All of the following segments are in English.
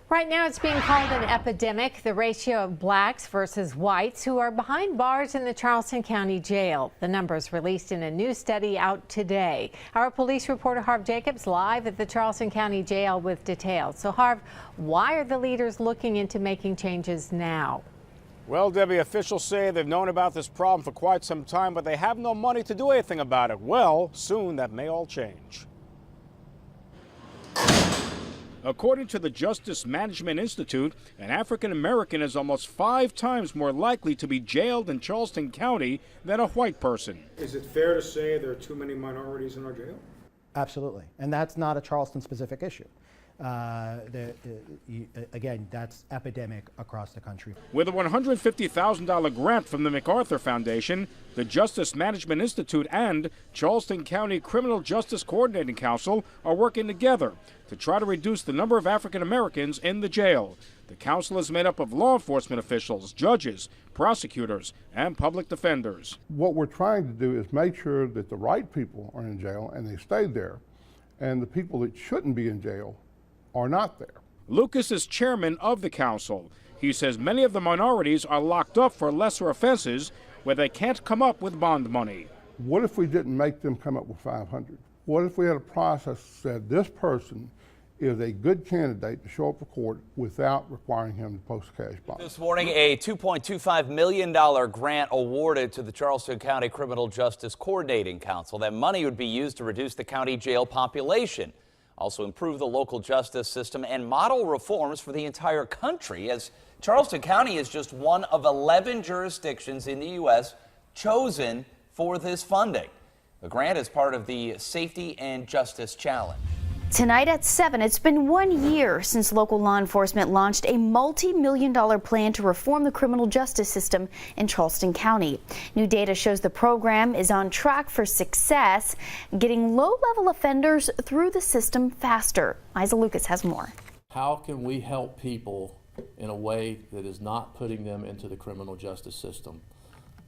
Right now, it's being called an epidemic, the ratio of blacks versus whites who are behind bars in the Charleston County Jail. The numbers released in a new study out today. Our police reporter Harv Jacobs live at the Charleston County Jail with details. So Harv, why are the leaders looking into making changes now? Well, Debbie, officials say they've known about this problem for quite some time, but they have no money to do anything about it. Well, soon that may all change. According to the Justice Management Institute, an African American is almost 5 times more likely to be jailed in Charleston County than a white person. Is it fair to say there are too many minorities in our jail? Absolutely, and that's not a Charleston-specific issue. Again, that's epidemic across the country. With a $150,000 grant from the MacArthur Foundation, the Justice Management Institute and Charleston County Criminal Justice Coordinating Council are working together to try to reduce the number of African Americans in the jail. The council is made up of law enforcement officials, judges, prosecutors, and public defenders. What we're trying to do is make sure that the right people are in jail and they stay there, and the people that shouldn't be in jail are not there. Lucas is chairman of the council. He says many of the minorities are locked up for lesser offenses where they can't come up with bond money. What if we didn't make them come up with $500? What if we had a process that said this person is a good candidate to show up for court without requiring him to post a cash bond? This morning, a $2.25 million grant awarded to the Charleston County Criminal Justice Coordinating Council. That money would be used to reduce the county jail population, also improve the local justice system, and model reforms for the entire country, as Charleston County is just one of 11 jurisdictions in the U.S. chosen for this funding. The grant is part of the Safety and Justice Challenge. Tonight at 7, it's been 1 year since local law enforcement launched a multi-million-dollar plan to reform the criminal justice system in Charleston County. New data shows the program is on track for success, getting low-level offenders through the system faster. Isa Lucas has more. How can we help people in a way that is not putting them into the criminal justice system?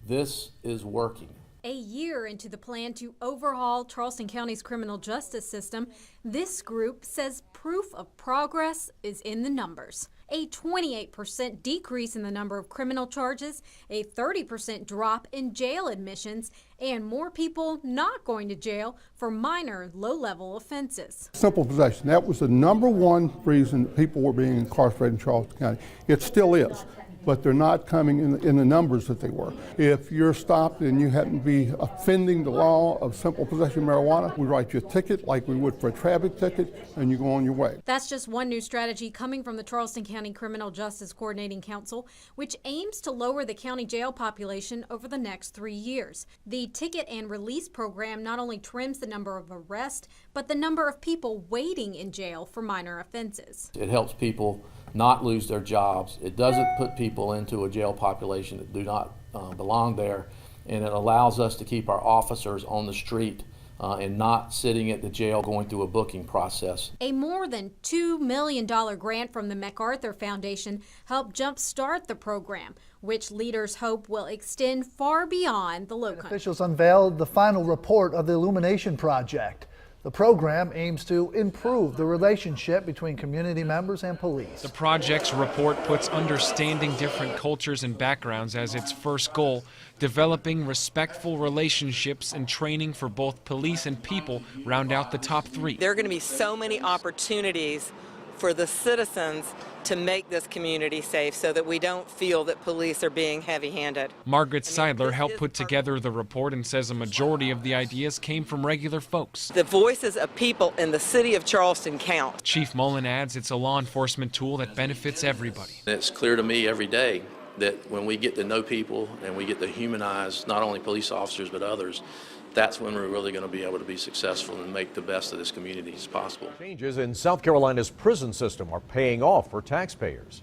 This is working. A year into the plan to overhaul Charleston County's criminal justice system, this group says proof of progress is in the numbers. A 28% decrease in the number of criminal charges, a 30% drop in jail admissions, and more people not going to jail for minor, low-level offenses. Simple possession, that was the #1 reason people were being incarcerated in Charleston County. It still is, but they're not coming in the numbers that they were. If you're stopped and you happen to be offending the law of simple possession of marijuana, we write you a ticket like we would for a traffic ticket, and you go on your way. That's just one new strategy coming from the Charleston County Criminal Justice Coordinating Council, which aims to lower the county jail population over the next 3 years. The ticket and release program not only trims the number of arrests, but the number of people waiting in jail for minor offenses. It helps people not lose their jobs. It doesn't put people into a jail population that do not belong there, and it allows us to keep our officers on the street and not sitting at the jail going through a booking process. A more than $2 million grant from the MacArthur Foundation helped jumpstart the program, which leaders hope will extend far beyond the Low Country. Officials unveiled the final report of the Illumination Project. The program aims to improve the relationship between community members and police. The project's report puts understanding different cultures and backgrounds as its first goal, developing respectful relationships and training for both police and people round out the top 3. There are going to be so many opportunities for the citizens to make this community safe so that we don't feel that police are being heavy-handed. Margaret Seidler helped put together the report and says a majority of the ideas came from regular folks. The voices of people in the city of Charleston count. Chief Mullen adds it's a law enforcement tool that benefits everybody. It's clear to me every day that when we get to know people and we get to humanize not only police officers but others, that's when we're really going to be able to be successful and make the best of this community as possible. Changes in South Carolina's prison system are paying off for taxpayers.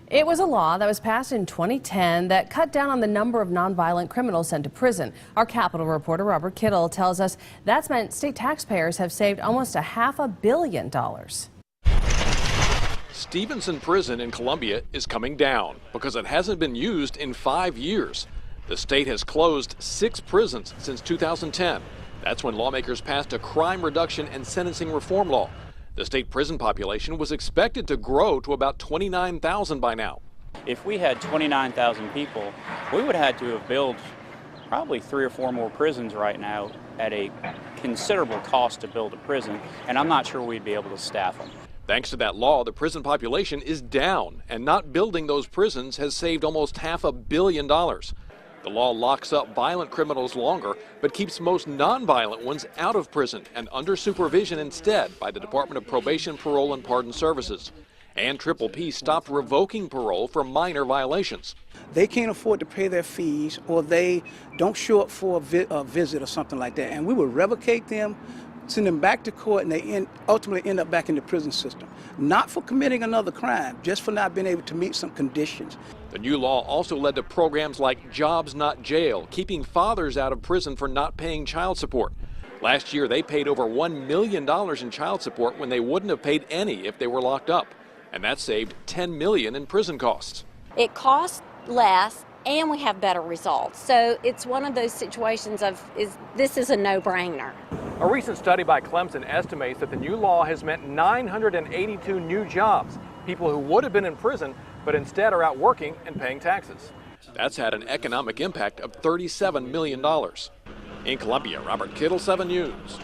It was a law that was passed in 2010 that cut down on the number of nonviolent criminals sent to prison. Our Capitol reporter Robert Kittle tells us that's meant state taxpayers have saved almost $500 million. Stevenson Prison in Columbia is coming down because it hasn't been used in 5 years. The state has closed 6 prisons since 2010. That's when lawmakers passed a crime reduction and sentencing reform law. The state prison population was expected to grow to about 29,000 by now. If we had 29,000 people, we would have had to have built probably 3 or 4 more prisons right now at a considerable cost to build a prison, and I'm not sure we'd be able to staff them. Thanks to that law, the prison population is down, and not building those prisons has saved almost $500 million. The law locks up violent criminals longer, but keeps most nonviolent ones out of prison and under supervision instead by the Department of Probation, Parole, and Pardon Services. And Triple P stopped revoking parole for minor violations. They can't afford to pay their fees, or they don't show up for a visit or something like that, and we will revocate them, send them back to court, and they ultimately end up back in the prison system. Not for committing another crime, just for not being able to meet some conditions. The new law also led to programs like Jobs Not Jail, keeping fathers out of prison for not paying child support. Last year, they paid over $1 million in child support when they wouldn't have paid any if they were locked up. And that saved $10 million in prison costs. It costs less and we have better results. So it's one of those situations of this is a no-brainer. A recent study by Clemson estimates that the new law has meant 982 new jobs, people who would have been in prison but instead are out working and paying taxes. That's had an economic impact of $37 million. In Columbia, Robert Kittle, 7 News.